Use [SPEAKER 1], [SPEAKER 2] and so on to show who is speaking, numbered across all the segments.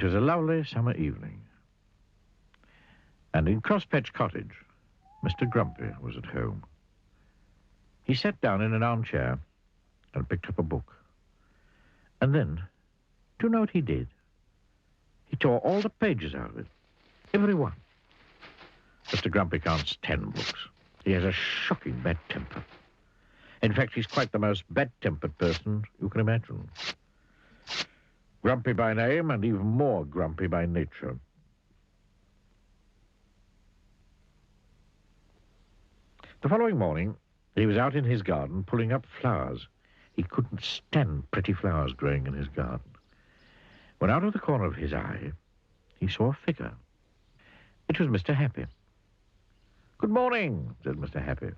[SPEAKER 1] was a lovely summer evening. And in Crosspatch Cottage, Mr. Grumpy was at home. He sat down in an armchair and picked up a book. And then, do you know what he did? He tore all the pages out of it. Every one. Mr. Grumpy can't stand books. He has a shocking bad temper. In fact, he's quite the most bad-tempered person you can imagine. Grumpy by name and even more grumpy by nature. The following morning, he was out in his garden pulling up flowers. He couldn't stand pretty flowers growing in his garden. When out of the corner of his eye, he saw a figure. It was Mr. Happy. "Good morning," said Mr. Happy.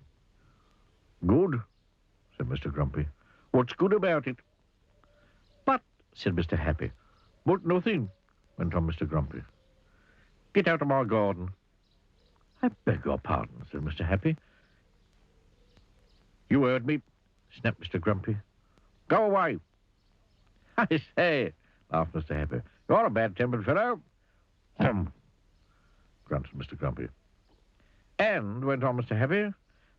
[SPEAKER 1] "Good," said Mr. Grumpy. "What's good about it?" "But," said Mr. Happy. "But nothing," went on Mr. Grumpy. "Get out of my garden." "I beg your pardon," said Mr. Happy. "You heard me," snapped Mr. Grumpy. "Go away." "I say," laughed Mr. Happy, "you're a bad-tempered fellow." Grunted Mr. Grumpy. "And," went on Mr. Happy,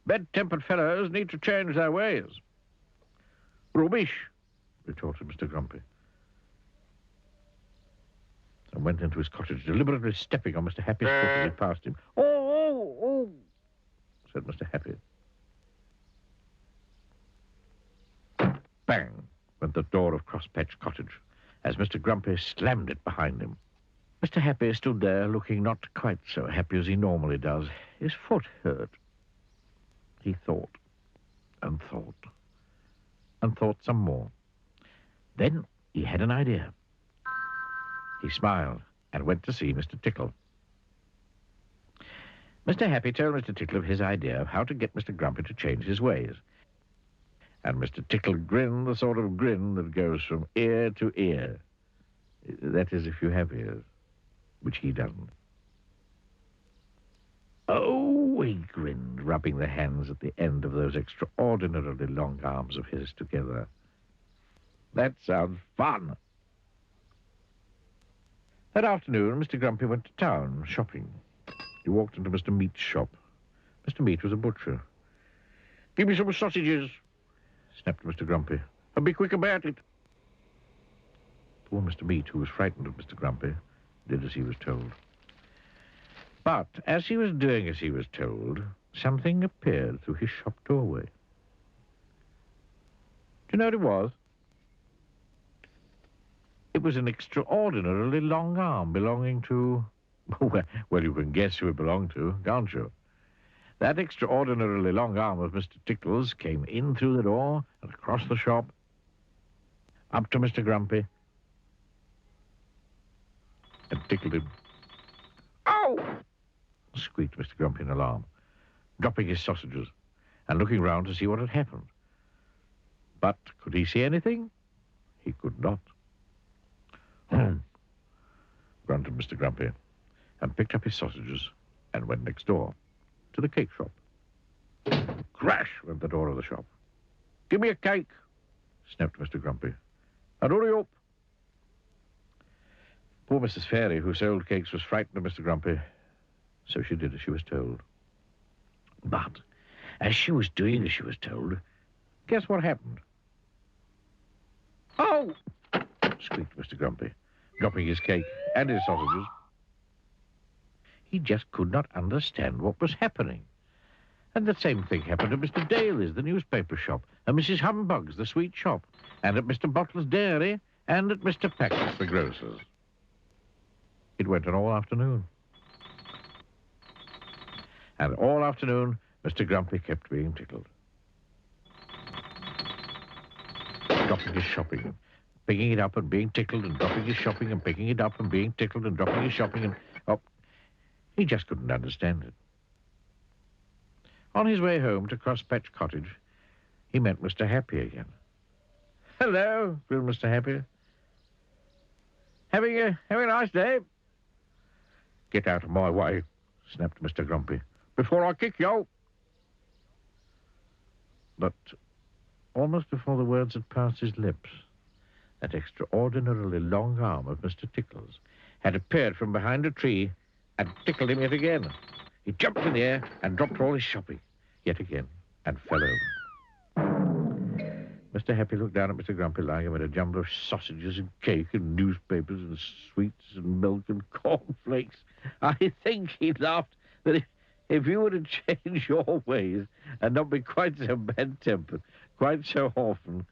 [SPEAKER 1] "bad-tempered fellows need to change their ways." "Rubbish," retorted Mr. Grumpy, and went into his cottage, deliberately stepping on Mr. Happy's foot as he passed him. Oh, said Mr. Happy. Bang went the door of Crosspatch Cottage as Mr. Grumpy slammed it behind him. Mr. Happy stood there looking not quite so happy as he normally does. His foot hurt. He thought and thought and thought some more. Then he had an idea. He smiled and went to see Mr. Tickle. Mr. Happy told Mr. Tickle of his idea of how to get Mr. Grumpy to change his ways. And Mr. Tickle grinned the sort of grin that goes from ear to ear. That is, if you have ears, which he doesn't. Oh, he grinned, rubbing the hands at the end of those extraordinarily long arms of his together. That sounds fun. That afternoon, Mr. Grumpy went to town, shopping. He walked into Mr. Meat's shop. Mr. Meat was a butcher. "Give me some sausages," snapped Mr. Grumpy, "and be quick about it." Poor Mr. Meat, who was frightened of Mr. Grumpy, did as he was told. But as he was doing as he was told, something appeared through his shop doorway. Do you know what it was? It was an extraordinarily long arm belonging to... Well, you can guess who it belonged to, can't you? That extraordinarily long arm of Mr. Tickle's came in through the door and across the shop, up to Mr. Grumpy, and tickled him. "Oh!" squeaked Mr. Grumpy in alarm, dropping his sausages and looking round to see what had happened. But could he see anything? He could not. Grunted Mr. Grumpy, and picked up his sausages and went next door to the cake shop. Crash went the door of the shop. "Give me a cake," snapped Mr. Grumpy, "and hurry up." Poor Mrs. Fairy, who sold cakes, was frightened of Mr. Grumpy, so she did as she was told. But as she was doing as she was told, guess what happened? "Oh!" squeaked Mr. Grumpy, dropping his cake and his sausages. He just could not understand what was happening. And the same thing happened at Mr. Daly's, the newspaper shop, and Mrs. Humbug's, the sweet shop, and at Mr. Bottle's dairy, and at Mr. Packett's, the grocer's. It went on all afternoon. And all afternoon, Mr. Grumpy kept being tickled. Dropping his shopping, picking it up and being tickled, and dropping his shopping and picking it up and being tickled and dropping his shopping and... Oh, he just couldn't understand it. On his way home to Crosspatch Cottage, he met Mr. Happy again. "Hello," grinned Mr. Happy. Having a nice day?" "Get out of my way," snapped Mr. Grumpy, "before I kick you." But almost before the words had passed his lips, that extraordinarily long arm of Mr. Tickle's had appeared from behind a tree and tickled him yet again. He jumped in the air and dropped all his shopping yet again and fell over. Mr. Happy looked down at Mr. Grumpy lying amid a jumble of sausages and cake and newspapers and sweets and milk and cornflakes. I think he laughed that if you were to change your ways and not be quite so bad-tempered, quite so often,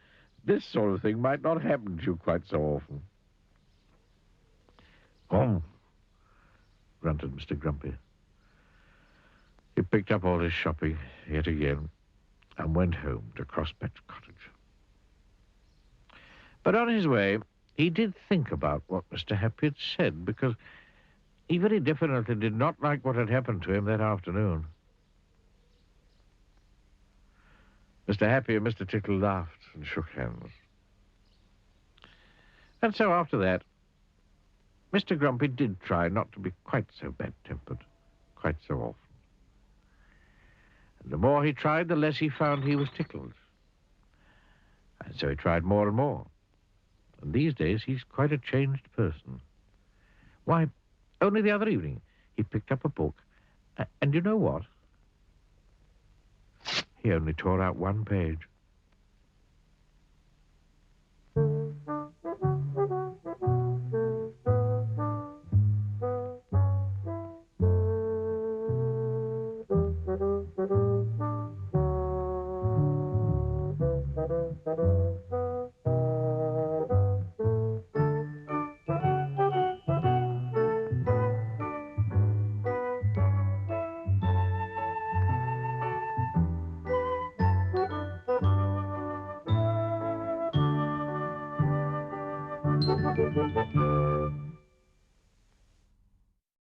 [SPEAKER 1] this sort of thing might not happen to you quite so often. "Oh," grunted Mr. Grumpy. He picked up all his shopping yet again and went home to Crosspatch Cottage. But on his way, he did think about what Mr. Happy had said, because he very definitely did not like what had happened to him that afternoon. Mr. Happy and Mr. Tickle laughed and shook hands. And so after that, Mr. Grumpy did try not to be quite so bad-tempered, quite so often. And the more he tried, the less he found he was tickled. And so he tried more and more. And these days, he's quite a changed person. Why, only the other evening, he picked up a book. And you know what? He only tore out one page.